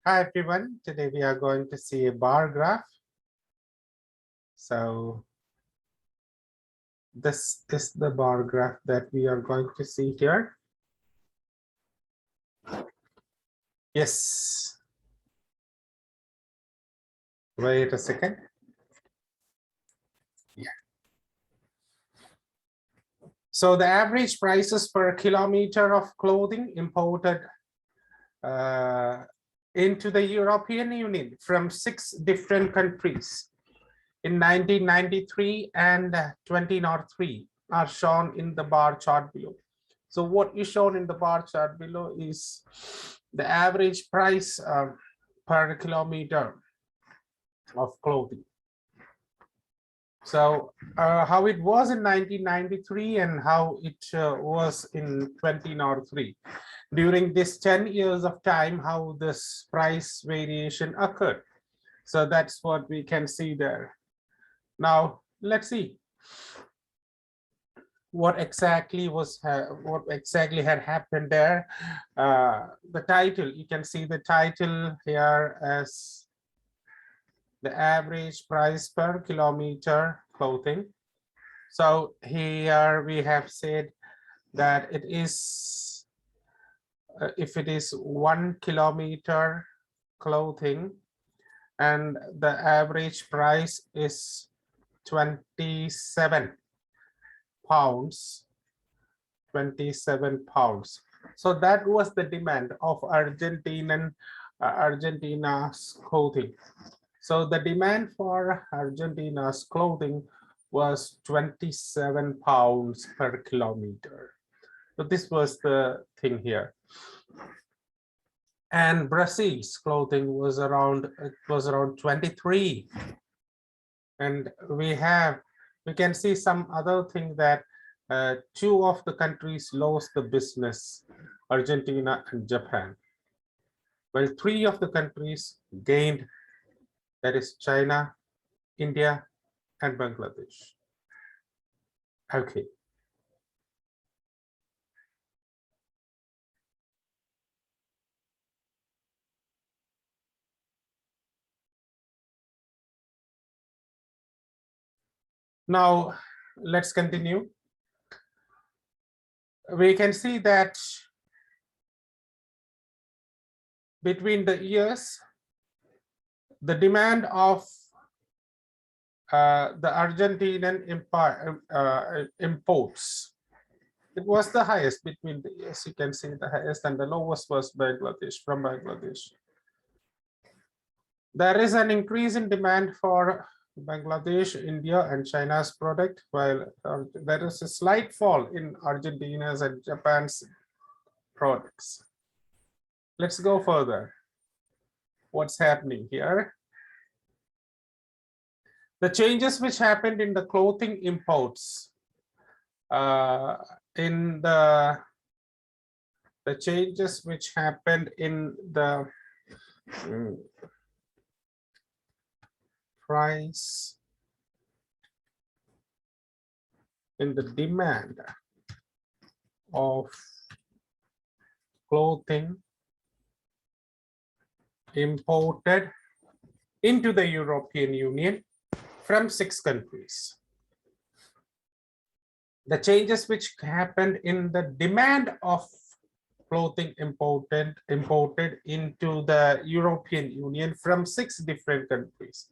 Hi everyone, today we are going to see a bar graph. So this is the bar graph that we are going to see here. Yes. Wait a second. Yeah. So the average prices per kilometer of clothing imported into the European Union from 6 different countries in 1993 and 2003 are shown in the bar chart below. So what is shown in the bar chart below is the average price per kilometer of clothing. So how it was in 1993 and how it was in 2003. During this 10 years of time, how this price variation occurred. So that's what we can see there. Now, let's see what exactly had happened there. The title, you can see the title here as the average price per kilometer clothing. So here we have said that it is if it is 1 kilometer clothing and the average price is 27 pounds. 27 pounds. So that was the demand of Argentina's clothing. So the demand for Argentina's clothing was 27 pounds per kilometer. So this was the thing here. And Brazil's clothing was around 23. And we can see some other thing that 2 of the countries lost the business, Argentina and Japan, while 3 of the countries gained, that is China, India, and Bangladesh. Okay. Now, let's continue. We can see that between the years, the demand of the Argentinian imports, it was the highest between the years. You can see the highest and the lowest was Bangladesh, from Bangladesh. There is an increase in demand for Bangladesh, India, and China's product, while there is a slight fall in Argentina's and Japan's products. Let's go further. What's happening here? The changes which happened in the clothing imports, the changes which happened in the price, in the demand of clothing imported into the European Union from 6 countries. The changes which happened in the demand of clothing imported into the European Union from 6 different countries.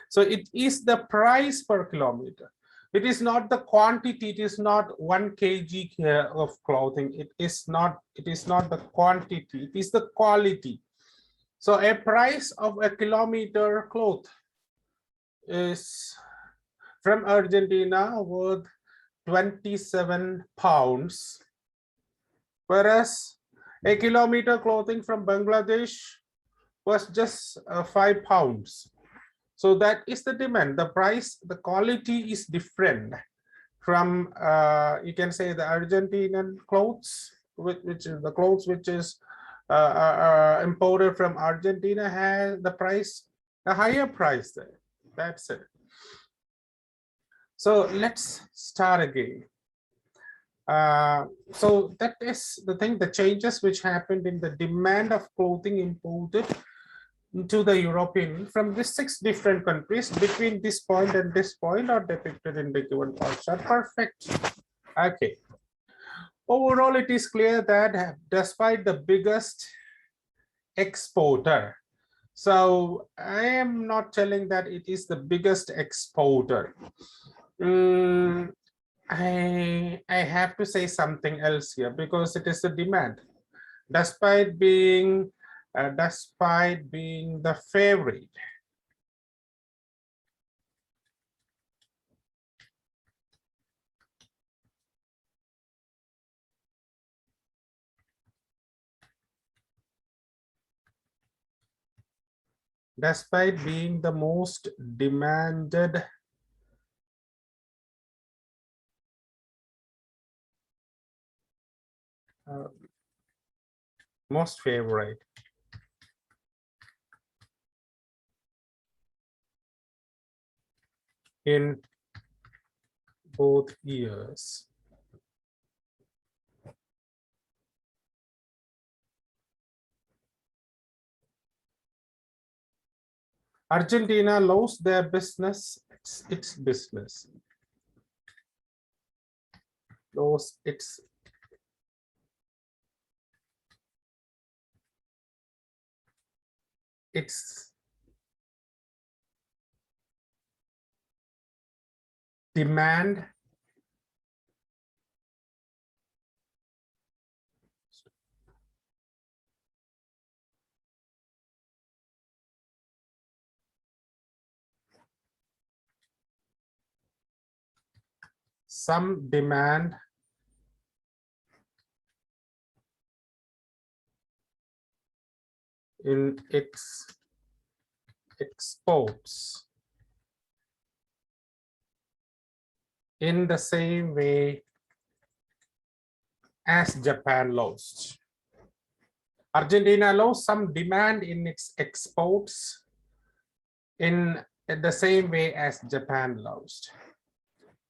So it is the price per kilometer. It is not the quantity. It is not 1 kg of clothing. It is not the quantity. It is the quality. So a price of a kilometer cloth is from Argentina worth 27 pounds, whereas a kilometer clothing from Bangladesh was just 5 pounds. So that is the demand. The price, the quality is different from you can say the Argentinian clothes, which is the clothes which is imported from Argentina, has the price, a higher price there. That's it. So let's start again. So that is the thing, the changes which happened in the demand of clothing imported to the European Union from these 6 different countries between this point and this point are depicted in the given bar chart. Perfect. Okay. Overall, it is clear that despite the biggest exporter, so I am not telling that it is the biggest exporter. I have to say something else here because it is the demand. Despite being the favorite, despite being the most demanded most favorite in both years. Argentina lost their business, its business. Lost its demand some demand in its exports in the same way as Japan lost. Argentina lost some demand in its exports in the same way as Japan lost.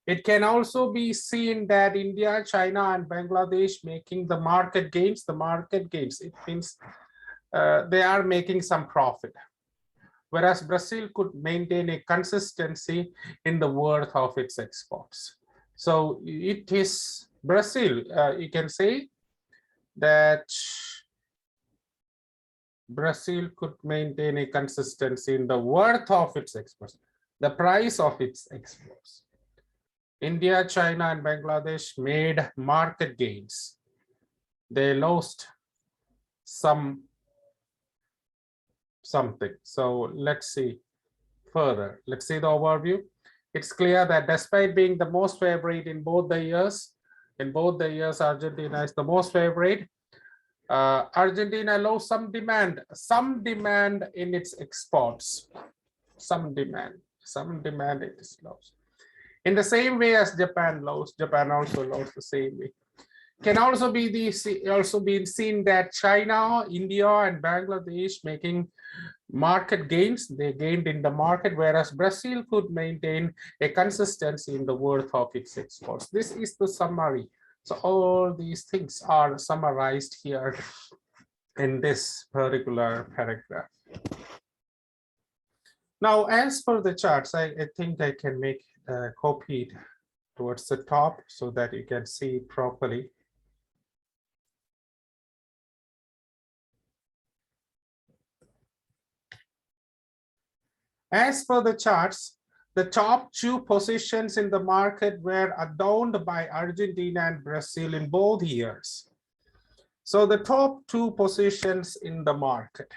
It can also be seen that India, China, and Bangladesh making the market gains. It means they are making some profit, whereas Brazil could maintain a consistency in the worth of its exports. So it is Brazil, you can say that Brazil could maintain a consistency in the worth of its exports, the price of its exports. India, China, and Bangladesh made market gains. They lost something. So let's see further. Let's see the overview. It's clear that despite being the most favorite in both the years, Argentina is the most favorite. Argentina lost some demand in its exports. Some demand it is lost. In the same way as Japan lost, Japan also lost the same way. Can also be seen that China, India, and Bangladesh making market gains. They gained in the market, whereas Brazil could maintain a consistency in the worth of its exports. This is the summary. So all these things are summarized here in this particular paragraph. Now, as per the charts, I think I can make a copy towards the top so that you can see it properly. As per the charts, the top 2 positions in the market were adorned by Argentina and Brazil in both years. So the top 2 positions in the market.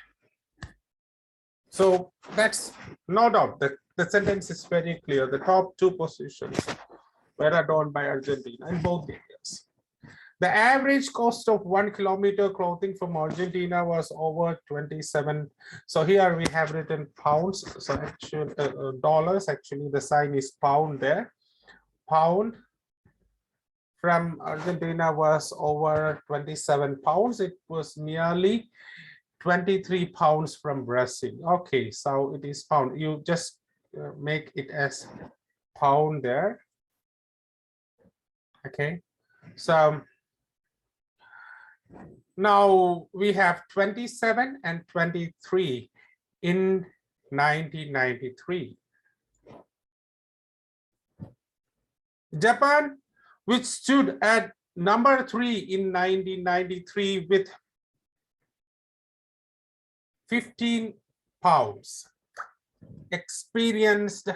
So that's no doubt that the sentence is very clear. The top 2 positions were adorned by Argentina in both years. The average cost of 1 kilometer clothing from Argentina was over 27. So here we have written pounds. So actually dollars, actually the sign is pound there. Pound from Argentina was over 27 pounds. It was nearly 23 pounds from Brazil. Okay, so it is pound. You just make it as pound there. Okay, so now we have 27 and 23 in 1993. Japan, which stood at number 3 in 1993 with 15 pounds, experienced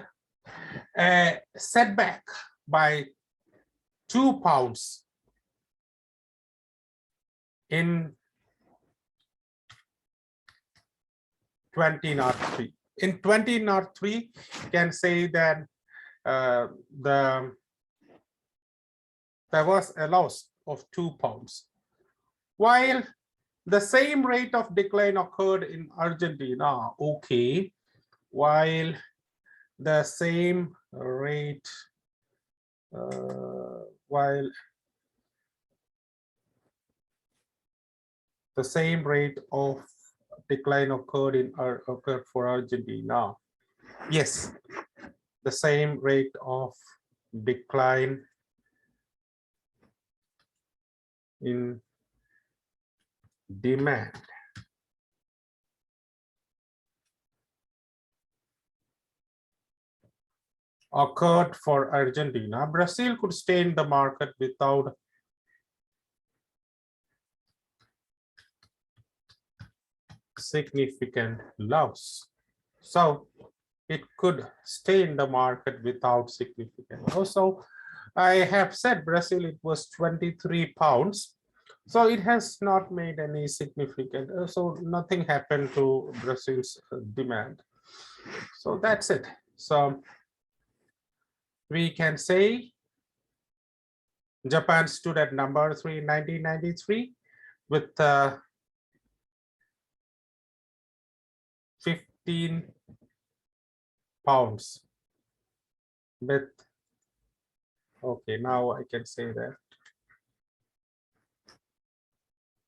a setback by 2 pounds in 2003. In 2003, you can say that there was a loss of 2 pounds, while the same rate of decline occurred in Argentina. Okay, while the same rate while the same rate of decline occurred for Argentina. Yes, the same rate of decline in demand occurred for Argentina. Brazil could stay in the market without significant loss. So it could stay in the market without significant loss. So I have said Brazil, it was 23 pounds. So it has not made any significant, so nothing happened to Brazil's demand. So that's it. So we can say Japan stood at number 3 in 1993 with 15 pounds. But okay, now I can say that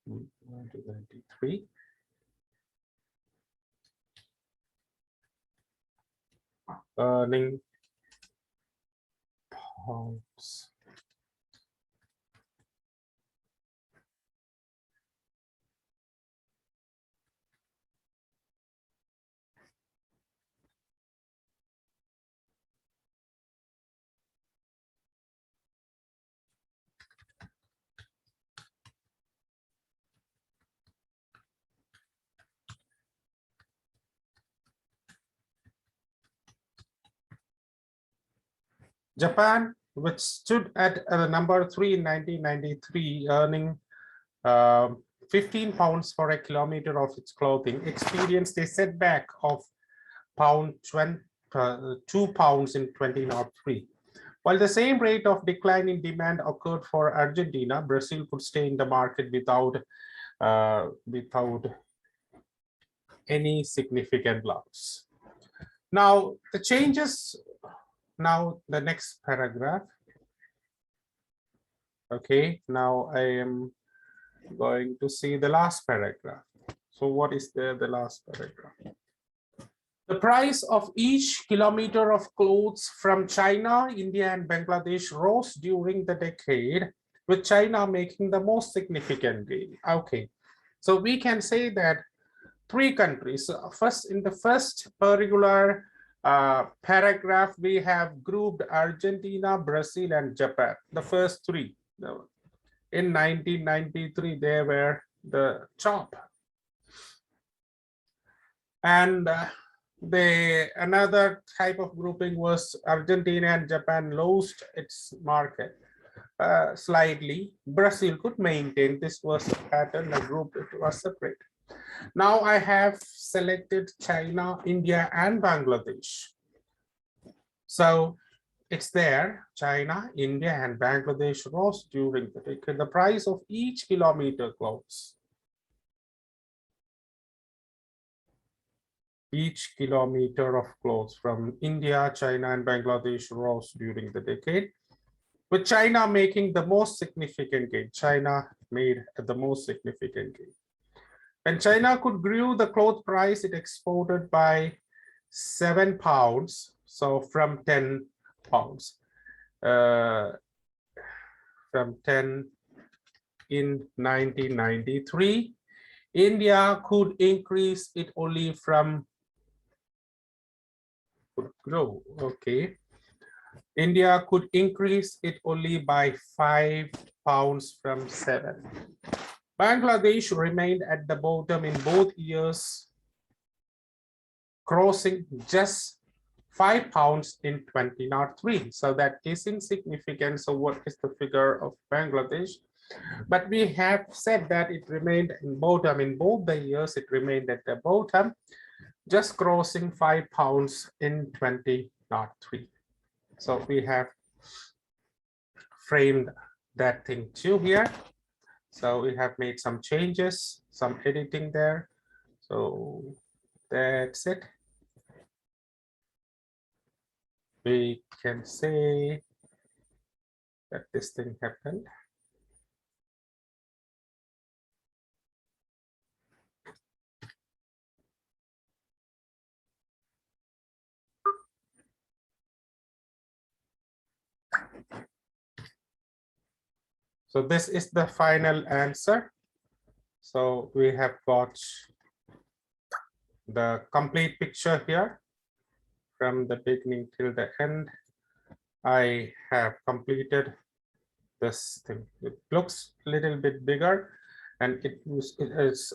1993. Earning pounds. Japan, which stood at number 3 in 1993, earning 15 pounds for a kilometer of its clothing, experienced a setback of 2 pounds in 2003. While the same rate of decline in demand occurred for Argentina, Brazil could stay in the market without any significant loss. Now the changes. Now the next paragraph. Okay, now I am going to see the last paragraph. So what is the last paragraph? The price of each kilometer of clothes from China, India, and Bangladesh rose during the decade, with China making the most significant gain. Okay, so we can say that 3 countries. First, in the first particular paragraph, we have grouped Argentina, Brazil, and Japan. The first 3. In 1993, they were the top. And another type of grouping was Argentina and Japan lost its market slightly. Brazil could maintain. This was a pattern, the group, it was separate. Now I have selected China, India, and Bangladesh. So it's there, China, India, and Bangladesh rose during the decade. The price of each kilometer clothes. Each kilometer of clothes from India, China, and Bangladesh rose during the decade, with China making the most significant gain. China made the most significant gain. When China could grow the cloth price, it exported by 7 pounds. So from 10 pounds, from 10 in 1993, India could increase it only from could grow. Okay. India could increase it only by 5 pounds from 7. Bangladesh remained at the bottom in both years, crossing just 5 pounds in 2003. So that is insignificant. So what is the figure of Bangladesh? But we have said that it remained in bottom in both the years. It remained at the bottom, just crossing 5 pounds in 2003. So we have framed that thing too here. So we have made some changes, some editing there. So that's it. We can say that this thing happened. So this is the final answer. So we have got the complete picture here from the beginning till the end. I have completed this thing. It looks a little bit bigger, and it is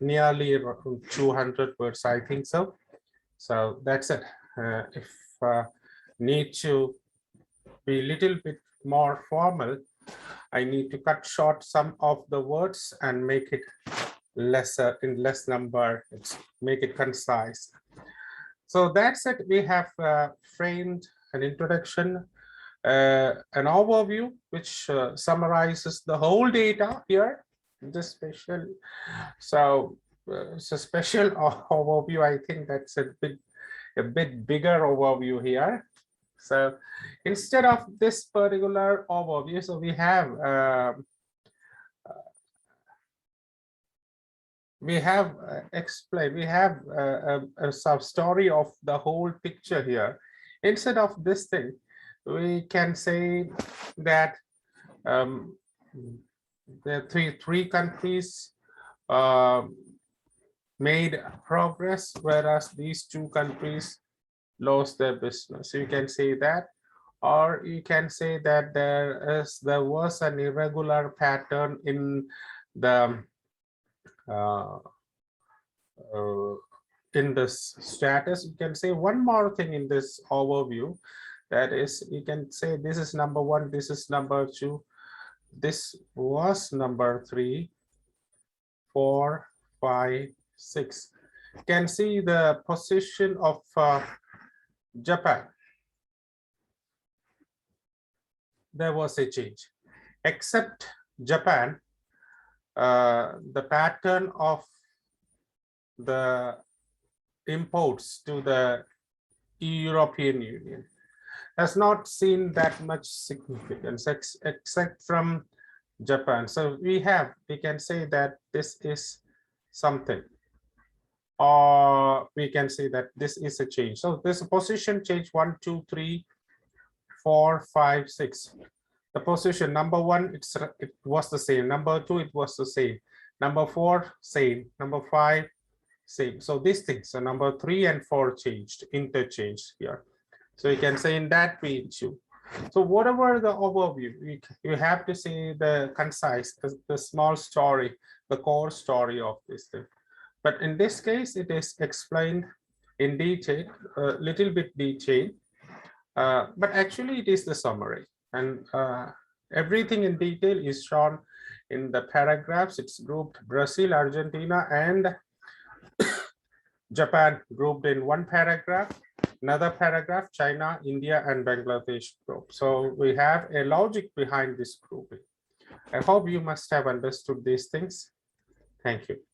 nearly around 200 words, I think so. So that's it. If need to be a little bit more formal, I need to cut short some of the words and make it lesser in less number, make it concise. So that's it. We have framed an introduction, an overview, which summarizes the whole data here. This special, so it's a special overview. I think that's a bit bigger overview here. So instead of this particular overview, so we have explained, we have a sub story of the whole picture here. Instead of this thing, we can say that the three countries made progress, whereas these two countries lost their business. You can say that, or you can say that there was an irregular pattern in the in this status. You can say one more thing in this overview, that is, you can say this is number 1, this is number 2, this was number 3, 4, 5, 6. You can see the position of Japan. There was a change, except Japan. The pattern of the imports to the European Union has not seen that much significance, except from Japan. So we can say that this is something, or we can say that this is a change. So this position change 1, 2, 3, 4, 5, 6. The position number 1, it was the same. Number 2, it was the same. Number 4, same. Number 5, same. So these things, so number 3 and 4 changed, interchanged here. So you can say in that way too. So whatever the overview, you have to say the concise, the small story, the core story of this thing. But in this case, it is explained in detail, a little bit detailed, but actually it is the summary, and everything in detail is shown in the paragraphs. It's grouped Brazil, Argentina, and Japan grouped in one paragraph. Another paragraph, China, India, and Bangladesh group. So we have a logic behind this grouping. I hope you must have understood these things. Thank you.